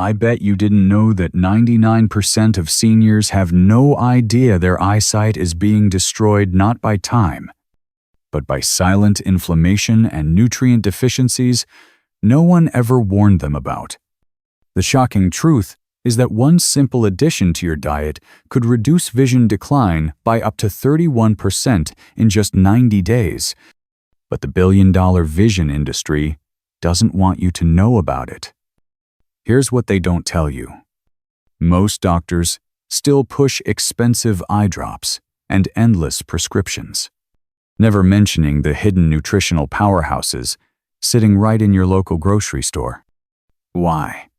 I bet you didn't know that 99% of seniors have no idea their eyesight is being destroyed not by time, but by silent inflammation and nutrient deficiencies no one ever warned them about. The shocking truth is that one simple addition to your diet could reduce vision decline by up to 31% in just 90 days. But the billion-dollar vision industry doesn't want you to know about it. Here's what they don't tell you. Most doctors still push expensive eye drops and endless prescriptions, never mentioning the hidden nutritional powerhouses sitting right in your local grocery store. Why?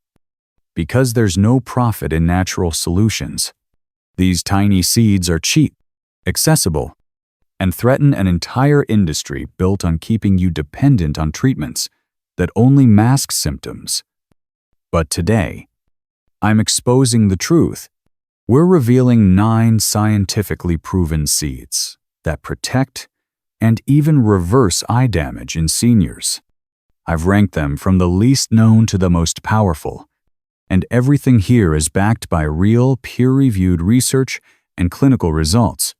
Because there's no profit in natural solutions. These tiny seeds are cheap, accessible, and threaten an entire industry built on keeping you dependent on treatments that only mask symptoms. But today, I'm exposing the truth. We're revealing 9 scientifically proven seeds that protect and even reverse eye damage in seniors. I've ranked them from the least known to the most powerful, and everything here is backed by real, peer-reviewed research and clinical results.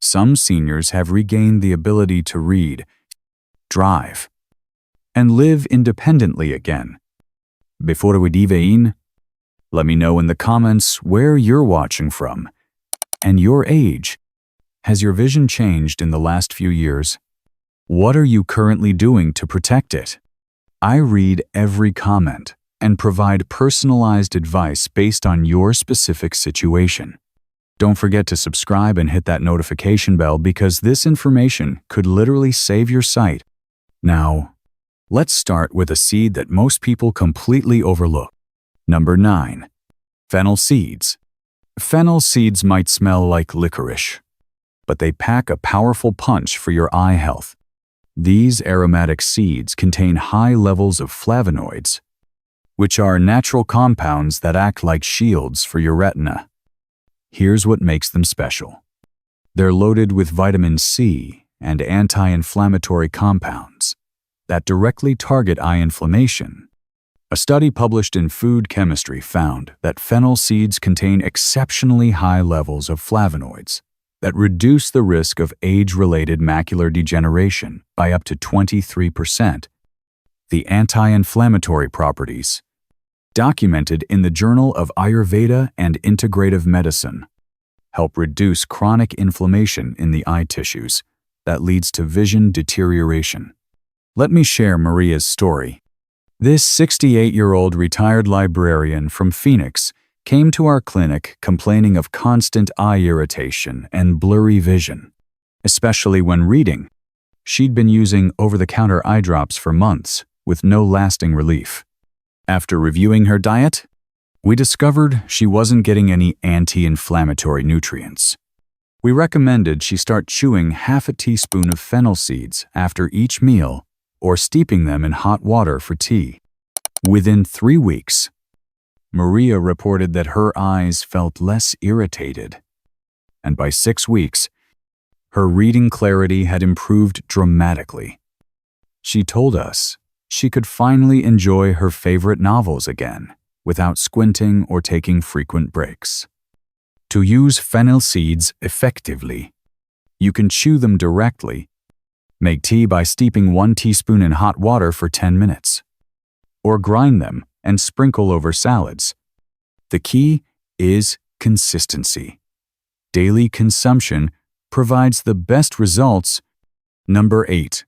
Some seniors have regained the ability to read, drive, and live independently again. Before we dive in, let me know in the comments where you're watching from and your age. Has your vision changed in the last few years? What are you currently doing to protect it? I read every comment and provide personalized advice based on your specific situation. Don't forget to subscribe and hit that notification bell because this information could literally save your sight. Now, let's start with a seed that most people completely overlook. Number 9. Fennel seeds. Fennel seeds might smell like licorice, but they pack a powerful punch for your eye health. These aromatic seeds contain high levels of flavonoids, which are natural compounds that act like shields for your retina. Here's what makes them special. They're loaded with vitamin C and anti-inflammatory compounds that directly target eye inflammation. A study published in Food Chemistry found that fennel seeds contain exceptionally high levels of flavonoids that reduce the risk of age-related macular degeneration by up to 23%. The anti-inflammatory properties, documented in the Journal of Ayurveda and Integrative Medicine, help reduce chronic inflammation in the eye tissues that leads to vision deterioration. Let me share Maria's story. This 68-year-old retired librarian from Phoenix came to our clinic complaining of constant eye irritation and blurry vision, especially when reading. She'd been using over-the-counter eye drops for months with no lasting relief. After reviewing her diet, we discovered she wasn't getting any anti-inflammatory nutrients. We recommended she start chewing half a teaspoon of fennel seeds after each meal or steeping them in hot water for tea. Within 3 weeks, Maria reported that her eyes felt less irritated, and by 6 weeks, her reading clarity had improved dramatically. She told us she could finally enjoy her favorite novels again without squinting or taking frequent breaks. To use fennel seeds effectively, you can chew them directly. Make tea by steeping 1 teaspoon in hot water for 10 minutes, or grind them and sprinkle over salads. The key is consistency. Daily consumption provides the best results. Number 8.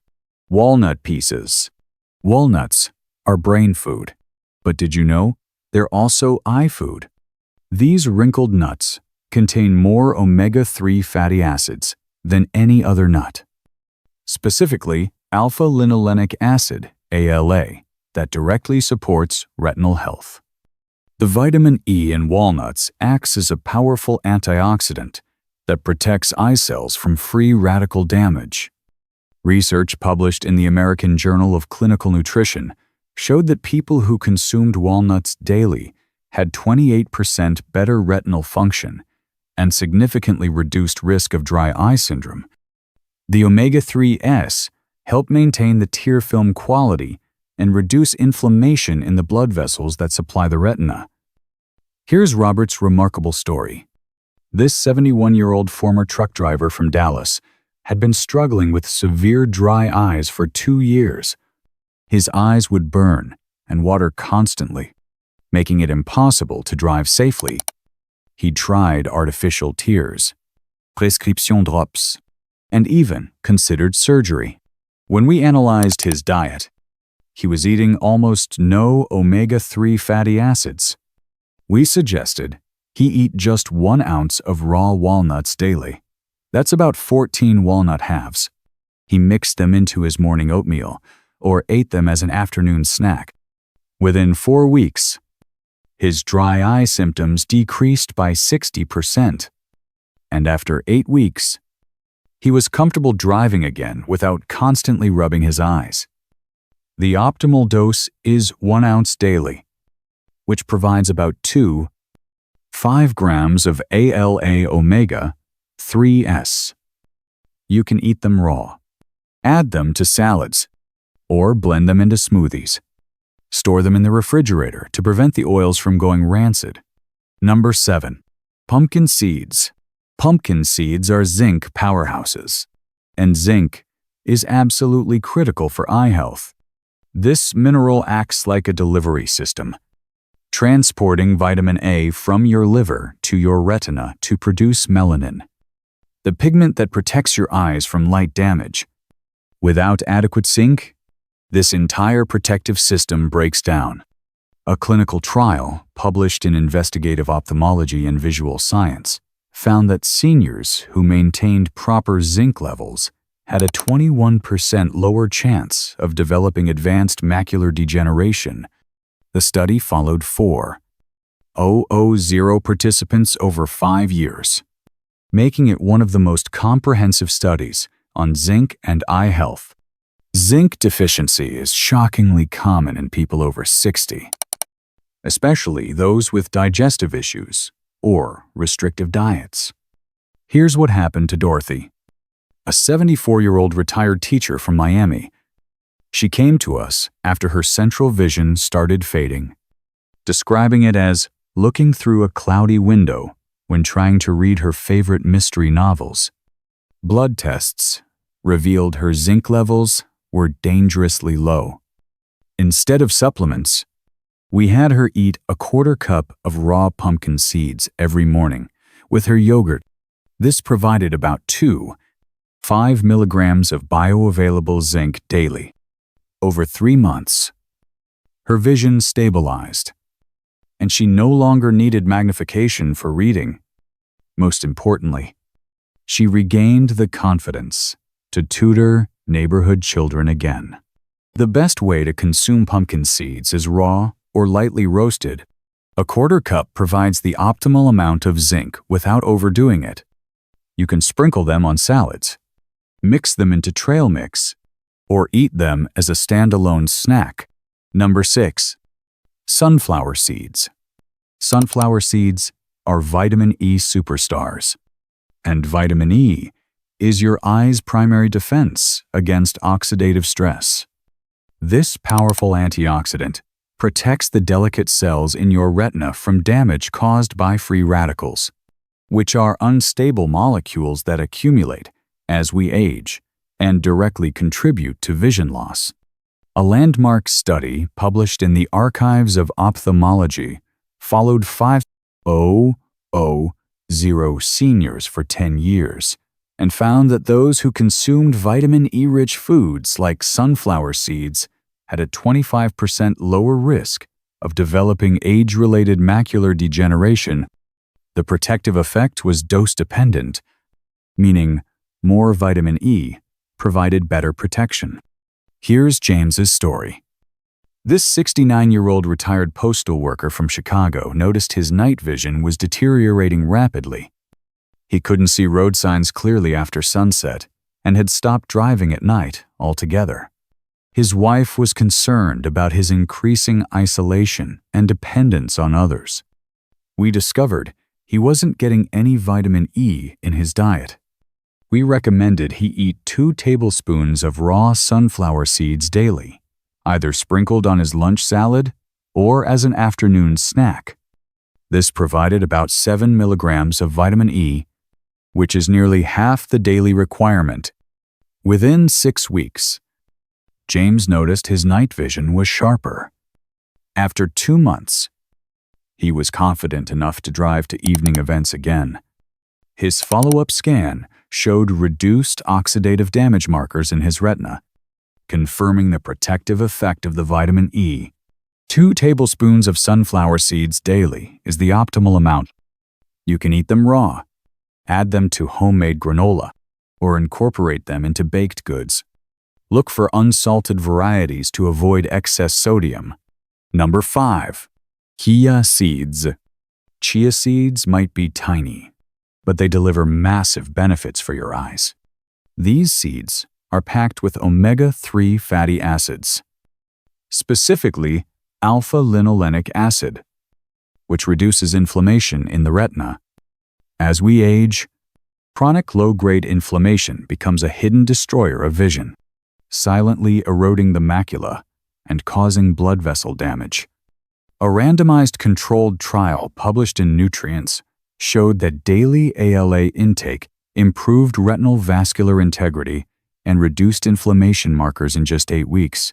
Walnut pieces. Walnuts are brain food, but did you know they're also eye food? These wrinkled nuts contain more omega-3 fatty acids than any other nut, specifically alpha-linolenic acid, ALA, that directly supports retinal health. The vitamin E in walnuts acts as a powerful antioxidant that protects eye cells from free radical damage. Research published in the American Journal of Clinical Nutrition showed that people who consumed walnuts daily had 28% better retinal function and significantly reduced risk of dry eye syndrome. The omega-3s help maintain the tear film quality and reduce inflammation in the blood vessels that supply the retina. Here's Robert's remarkable story. This 71-year-old former truck driver from Dallas had been struggling with severe dry eyes for 2 years. His eyes would burn and water constantly, making it impossible to drive safely. He tried artificial tears, prescription drops, and even considered surgery. When we analyzed his diet, he was eating almost no omega-3 fatty acids. We suggested he eat just 1 ounce of raw walnuts daily. That's about 14 walnut halves. He mixed them into his morning oatmeal or ate them as an afternoon snack. Within 4 weeks, his dry eye symptoms decreased by 60%. And after 8 weeks, he was comfortable driving again without constantly rubbing his eyes. The optimal dose is 1 ounce daily, which provides about 5 grams of ALA omega 3s. You can eat them raw, add them to salads, or blend them into smoothies. Store them in the refrigerator to prevent the oils from going rancid. Number 7. Pumpkin seeds. Pumpkin seeds are zinc powerhouses, and zinc is absolutely critical for eye health. This mineral acts like a delivery system, transporting vitamin A from your liver to your retina to produce melanin, the pigment that protects your eyes from light damage. Without adequate zinc, this entire protective system breaks down. A clinical trial published in Investigative Ophthalmology and Visual Science found that seniors who maintained proper zinc levels had a 21% lower chance of developing advanced macular degeneration. The study followed 4,000 participants over 5 years, making it one of the most comprehensive studies on zinc and eye health. Zinc deficiency is shockingly common in people over 60, especially those with digestive issues or restrictive diets. Here's what happened to Dorothy, a 74-year-old retired teacher from Miami. She came to us after her central vision started fading, describing it as looking through a cloudy window when trying to read her favorite mystery novels. Blood tests revealed her zinc levels were dangerously low. Instead of supplements, we had her eat a 1/4 cup of raw pumpkin seeds every morning with her yogurt. This provided about 5 milligrams of bioavailable zinc daily. Over 3 months, her vision stabilized, and she no longer needed magnification for reading. Most importantly, she regained the confidence to tutor neighborhood children again. The best way to consume pumpkin seeds is raw or lightly roasted. A 1/4 cup provides the optimal amount of zinc without overdoing it. You can sprinkle them on salads, mix them into trail mix, or eat them as a standalone snack. Number 6. Sunflower seeds. Sunflower seeds are vitamin E superstars, and vitamin E is your eye's primary defense against oxidative stress. This powerful antioxidant protects the delicate cells in your retina from damage caused by free radicals, which are unstable molecules that accumulate as we age and directly contribute to vision loss. A landmark study published in the Archives of Ophthalmology followed 5,000 seniors for 10 years and found that those who consumed vitamin E-rich foods like sunflower seeds had a 25% lower risk of developing age-related macular degeneration. The protective effect was dose-dependent, meaning more vitamin E provided better protection. Here's James's story. This 69-year-old retired postal worker from Chicago noticed his night vision was deteriorating rapidly. He couldn't see road signs clearly after sunset and had stopped driving at night altogether. His wife was concerned about his increasing isolation and dependence on others. We discovered he wasn't getting any vitamin E in his diet. We recommended he eat 2 tablespoons of raw sunflower seeds daily, either sprinkled on his lunch salad or as an afternoon snack. This provided about 7 milligrams of vitamin E, which is nearly half the daily requirement. Within 6 weeks, James noticed his night vision was sharper. After 2 months, he was confident enough to drive to evening events again. His follow-up scan showed reduced oxidative damage markers in his retina, confirming the protective effect of the vitamin E. 2 tablespoons of sunflower seeds daily is the optimal amount. You can eat them raw, add them to homemade granola, or incorporate them into baked goods. Look for unsalted varieties to avoid excess sodium. Number 5. Chia seeds. Chia seeds might be tiny, but they deliver massive benefits for your eyes. These seeds are packed with omega-3 fatty acids, specifically alpha-linolenic acid, which reduces inflammation in the retina. As we age, chronic low-grade inflammation becomes a hidden destroyer of vision, silently eroding the macula and causing blood vessel damage. A randomized controlled trial published in Nutrients showed that daily ALA intake improved retinal vascular integrity and reduced inflammation markers in just 8 weeks.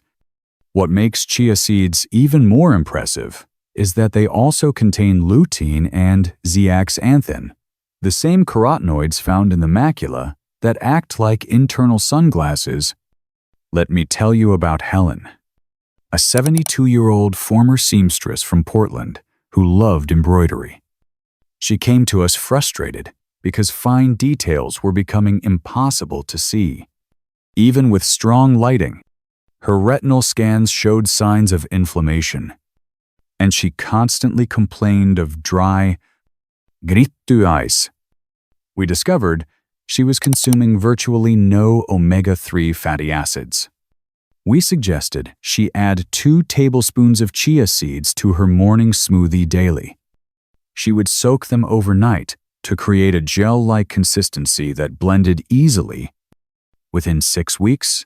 What makes chia seeds even more impressive is that they also contain lutein and zeaxanthin, the same carotenoids found in the macula that act like internal sunglasses. Let me tell you about Helen, a 72-year-old former seamstress from Portland who loved embroidery. She came to us frustrated because fine details were becoming impossible to see. Even with strong lighting, her retinal scans showed signs of inflammation, and she constantly complained of dry, gritty eyes. We discovered she was consuming virtually no omega-3 fatty acids. We suggested she add 2 tablespoons of chia seeds to her morning smoothie daily. She would soak them overnight to create a gel-like consistency that blended easily. Within 6 weeks,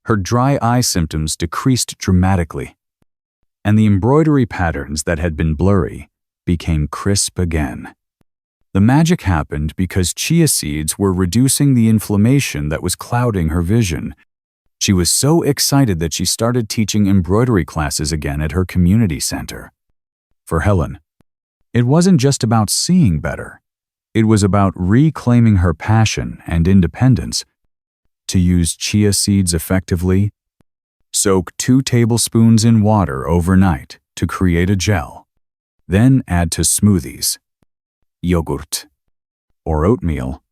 her dry eye symptoms decreased dramatically, and the embroidery patterns that had been blurry became crisp again. The magic happened because chia seeds were reducing the inflammation that was clouding her vision. She was so excited that she started teaching embroidery classes again at her community center. For Helen, it wasn't just about seeing better. It was about reclaiming her passion and independence. To use chia seeds effectively, soak 2 tablespoons in water overnight to create a gel. Then add to smoothies, yogurt, or oatmeal.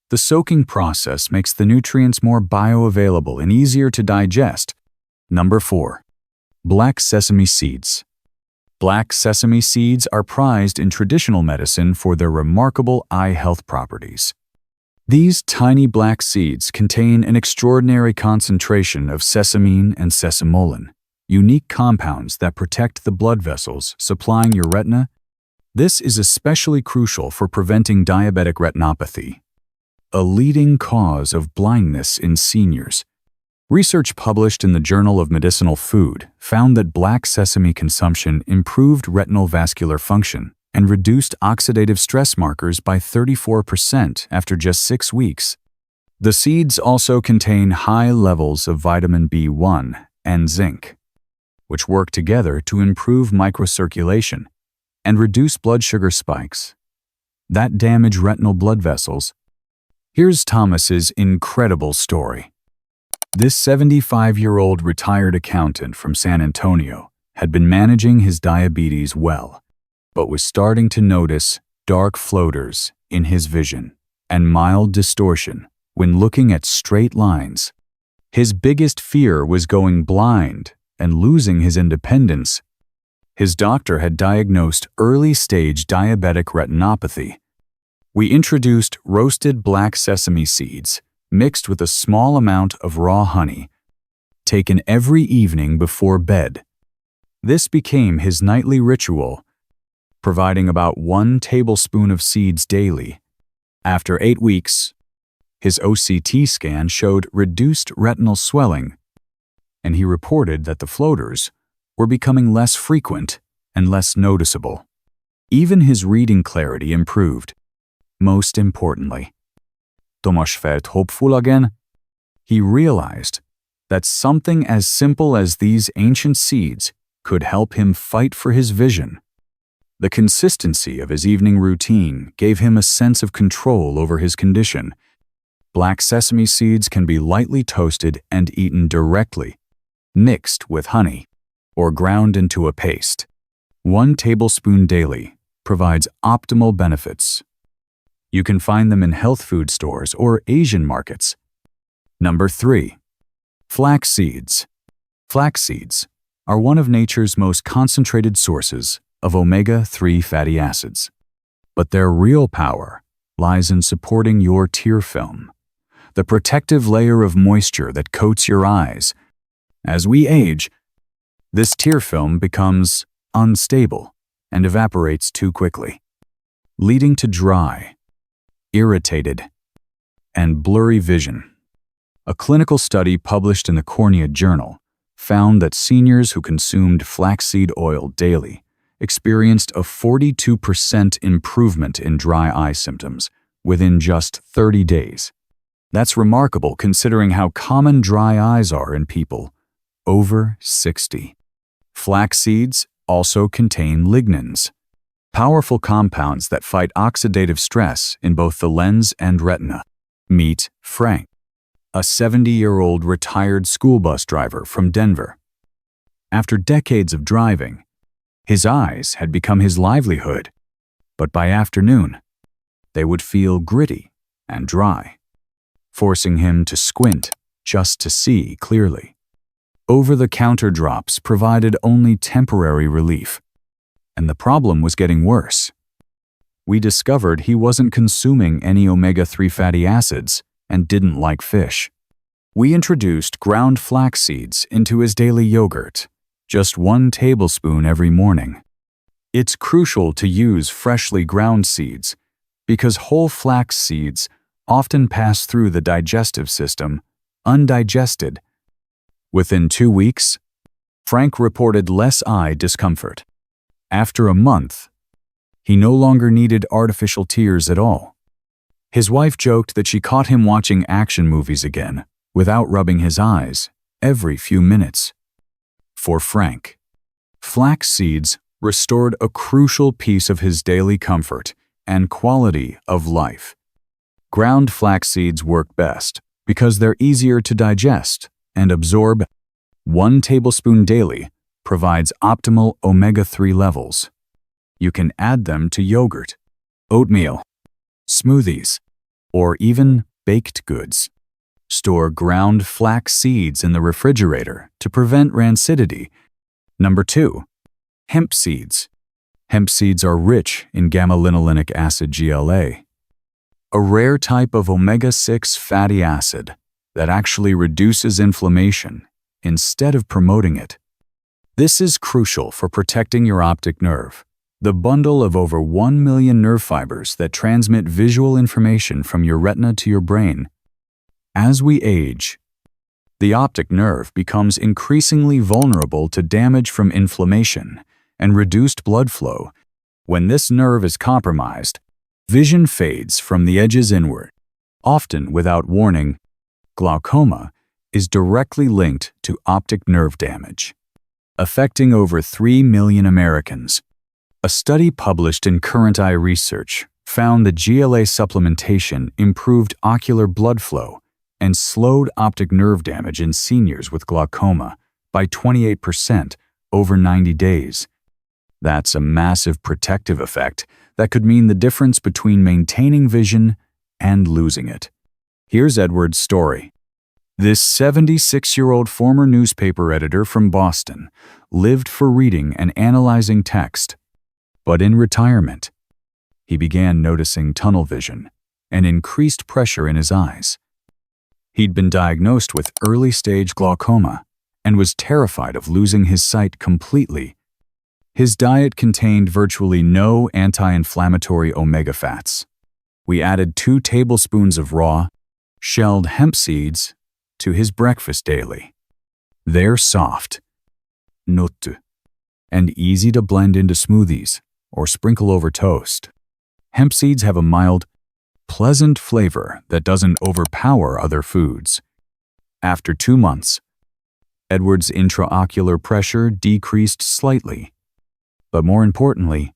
The soaking process makes the nutrients more bioavailable and easier to digest. Number 4. Black sesame seeds. Black sesame seeds are prized in traditional medicine for their remarkable eye health properties. These tiny black seeds contain an extraordinary concentration of sesamine and sesamolin, unique compounds that protect the blood vessels supplying your retina. This is especially crucial for preventing diabetic retinopathy, a leading cause of blindness in seniors. Research published in the Journal of Medicinal Food found that black sesame consumption improved retinal vascular function and reduced oxidative stress markers by 34% after just 6 weeks. The seeds also contain high levels of vitamin B1 and zinc, which work together to improve microcirculation and reduce blood sugar spikes that damage retinal blood vessels. Here's Thomas's incredible story. This 75-year-old retired accountant from San Antonio had been managing his diabetes well, but was starting to notice dark floaters in his vision and mild distortion when looking at straight lines. His biggest fear was going blind and losing his independence. His doctor had diagnosed early-stage diabetic retinopathy. We introduced roasted black sesame seeds mixed with a small amount of raw honey, taken every evening before bed. This became his nightly ritual, providing about 1 tablespoon of seeds daily. After 8 weeks, his OCT scan showed reduced retinal swelling, and he reported that the floaters were becoming less frequent and less noticeable. Even his reading clarity improved. Most importantly, Tomas felt hopeful again. He realized that something as simple as these ancient seeds could help him fight for his vision. The consistency of his evening routine gave him a sense of control over his condition. Black sesame seeds can be lightly toasted and eaten directly, mixed with honey, or ground into a paste. 1 tablespoon daily provides optimal benefits. You can find them in health food stores or Asian markets. Number 3. Flax seeds. Flax seeds are one of nature's most concentrated sources of omega-3 fatty acids. But their real power lies in supporting your tear film, the protective layer of moisture that coats your eyes. As we age, this tear film becomes unstable and evaporates too quickly, leading to dry, irritated, and blurry vision. A clinical study published in the Cornea Journal found that seniors who consumed flaxseed oil daily experienced a 42% improvement in dry eye symptoms within just 30 days. That's remarkable considering how common dry eyes are in people over 60. Flax seeds also contain lignans, powerful compounds that fight oxidative stress in both the lens and retina. Meet Frank, a 70-year-old retired school bus driver from Denver. After decades of driving, his eyes had become his livelihood, but by afternoon, they would feel gritty and dry, forcing him to squint just to see clearly. Over-the-counter drops provided only temporary relief, and the problem was getting worse. We discovered he wasn't consuming any omega-3 fatty acids and didn't like fish. We introduced ground flax seeds into his daily yogurt, just 1 tablespoon every morning. It's crucial to use freshly ground seeds because whole flax seeds often pass through the digestive system undigested. Within 2 weeks, Frank reported less eye discomfort. After a month, he no longer needed artificial tears at all. His wife joked that she caught him watching action movies again without rubbing his eyes every few minutes. For Frank, flax seeds restored a crucial piece of his daily comfort and quality of life. Ground flax seeds work best because they're easier to digest and absorb. 1 tablespoon daily provides optimal omega-3 levels. You can add them to yogurt, oatmeal, smoothies, or even baked goods. Store ground flax seeds in the refrigerator to prevent rancidity. Number 2. Hemp seeds. Hemp seeds are rich in gamma-linolenic acid GLA, a rare type of omega-6 fatty acid that actually reduces inflammation instead of promoting it. This is crucial for protecting your optic nerve, the bundle of over 1 million nerve fibers that transmit visual information from your retina to your brain. As we age, the optic nerve becomes increasingly vulnerable to damage from inflammation and reduced blood flow. When this nerve is compromised, vision fades from the edges inward. Often without warning, glaucoma is directly linked to optic nerve damage, affecting over 3 million Americans. A study published in Current Eye Research found that GLA supplementation improved ocular blood flow and slowed optic nerve damage in seniors with glaucoma by 28% over 90 days. That's a massive protective effect that could mean the difference between maintaining vision and losing it. Here's Edward's story. This 76-year-old former newspaper editor from Boston lived for reading and analyzing text. But in retirement, he began noticing tunnel vision and increased pressure in his eyes. He'd been diagnosed with early-stage glaucoma and was terrified of losing his sight completely. His diet contained virtually no anti-inflammatory omega fats. We added 2 tablespoons of raw, shelled hemp seeds to his breakfast daily. They're soft, nuttu, and easy to blend into smoothies or sprinkle over toast. Hemp seeds have a mild, pleasant flavor that doesn't overpower other foods. After 2 months, Edward's intraocular pressure decreased slightly. But more importantly,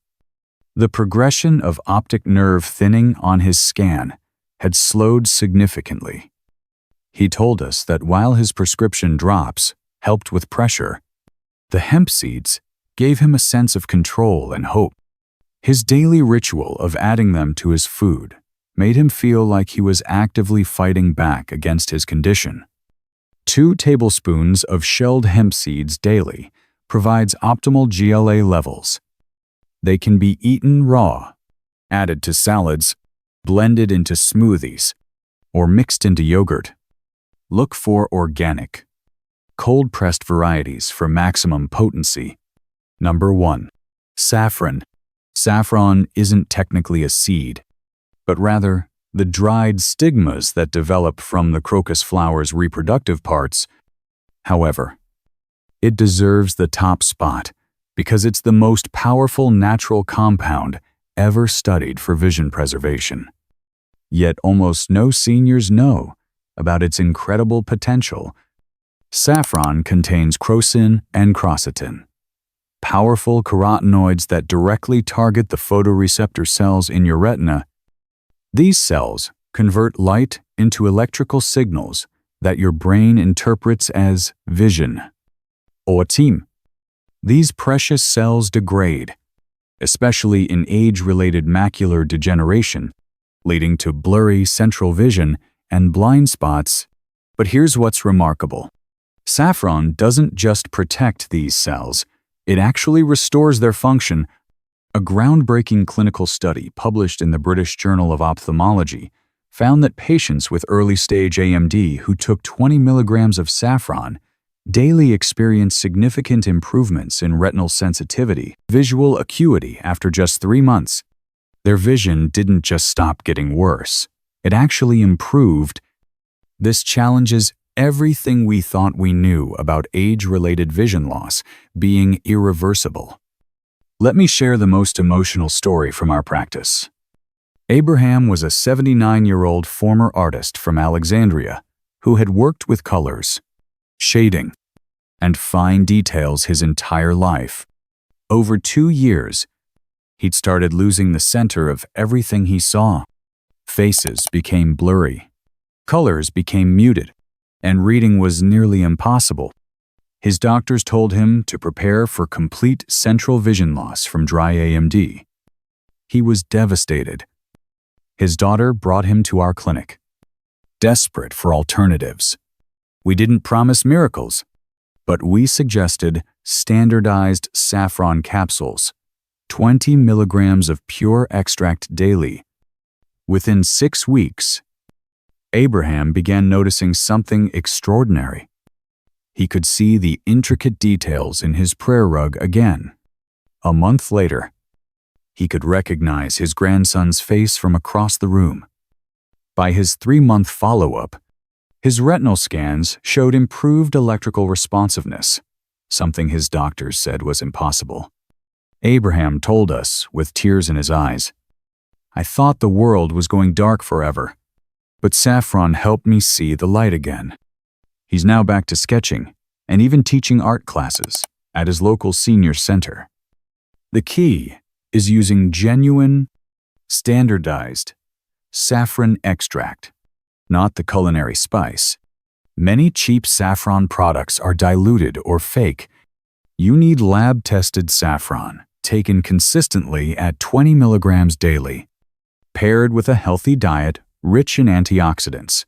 the progression of optic nerve thinning on his scan had slowed significantly. He told us that while his prescription drops helped with pressure, the hemp seeds gave him a sense of control and hope. His daily ritual of adding them to his food made him feel like he was actively fighting back against his condition. 2 tablespoons of shelled hemp seeds daily provides optimal GLA levels. They can be eaten raw, added to salads, blended into smoothies, or mixed into yogurt. Look for organic, cold-pressed varieties for maximum potency. Number 1. Saffron. Saffron isn't technically a seed, but rather the dried stigmas that develop from the crocus flower's reproductive parts. However, it deserves the top spot because it's the most powerful natural compound ever studied for vision preservation. Yet almost no seniors know about its incredible potential. Saffron contains crocin and quercetin, powerful carotenoids that directly target the photoreceptor cells in your retina. These cells convert light into electrical signals that your brain interprets as vision. Oatim. These precious cells degrade, especially in age-related macular degeneration, leading to blurry central vision and blind spots. But here's what's remarkable. Saffron doesn't just protect these cells, it actually restores their function. A groundbreaking clinical study published in the British Journal of Ophthalmology found that patients with early-stage AMD who took 20 milligrams of saffron daily experienced significant improvements in retinal sensitivity, visual acuity after just 3 months. Their vision didn't just stop getting worse, it actually improved. This challenges everything we thought we knew about age-related vision loss being irreversible. Let me share the most emotional story from our practice. Abraham was a 79-year-old former artist from Alexandria who had worked with colors, shading, and fine details his entire life. Over 2 years, he'd started losing the center of everything he saw. Faces became blurry, colors became muted, and reading was nearly impossible. His doctors told him to prepare for complete central vision loss from dry AMD. He was devastated. His daughter brought him to our clinic, desperate for alternatives. We didn't promise miracles, but we suggested standardized saffron capsules, 20 milligrams of pure extract daily. Within 6 weeks, Abraham began noticing something extraordinary. He could see the intricate details in his prayer rug again. A month later, he could recognize his grandson's face from across the room. By his 3-month follow-up, his retinal scans showed improved electrical responsiveness, something his doctors said was impossible. Abraham told us, with tears in his eyes, "I thought the world was going dark forever, but saffron helped me see the light again." He's now back to sketching and even teaching art classes at his local senior center. The key is using genuine, standardized saffron extract, not the culinary spice. Many cheap saffron products are diluted or fake. You need lab-tested saffron, taken consistently at 20 milligrams daily, paired with a healthy diet rich in antioxidants.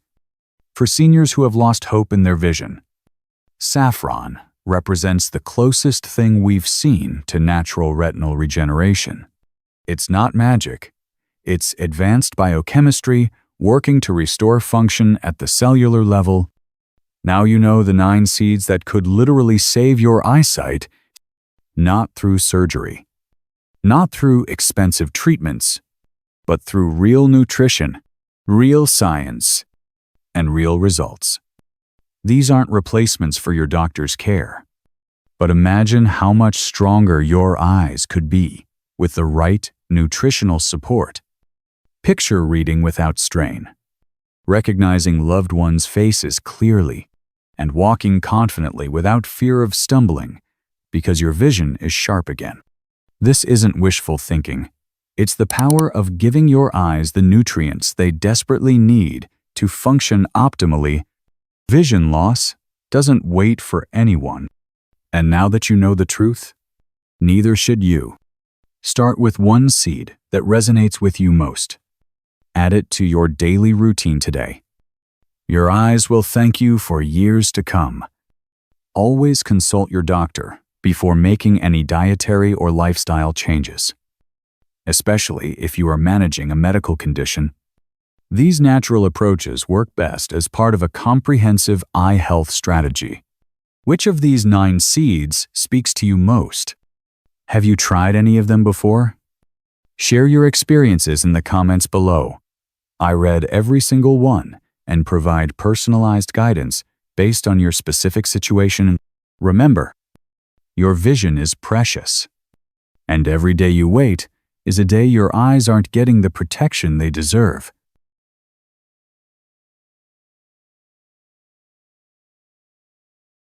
For seniors who have lost hope in their vision, saffron represents the closest thing we've seen to natural retinal regeneration. It's not magic. It's advanced biochemistry working to restore function at the cellular level. Now you know the 9 seeds that could literally save your eyesight, not through surgery, not through expensive treatments, but through real nutrition, real science, and real results. These aren't replacements for your doctor's care. But imagine how much stronger your eyes could be with the right nutritional support. Picture reading without strain, recognizing loved ones' faces clearly, and walking confidently without fear of stumbling because your vision is sharp again. This isn't wishful thinking. It's the power of giving your eyes the nutrients they desperately need to function optimally. Vision loss doesn't wait for anyone. And now that you know the truth, neither should you. Start with one seed that resonates with you most. Add it to your daily routine today. Your eyes will thank you for years to come. Always consult your doctor before making any dietary or lifestyle changes, especially if you are managing a medical condition. These natural approaches work best as part of a comprehensive eye health strategy. Which of these 9 seeds speaks to you most? Have you tried any of them before? Share your experiences in the comments below. I read every single one and provide personalized guidance based on your specific situation. Remember, your vision is precious, and every day you wait is a day your eyes aren't getting the protection they deserve.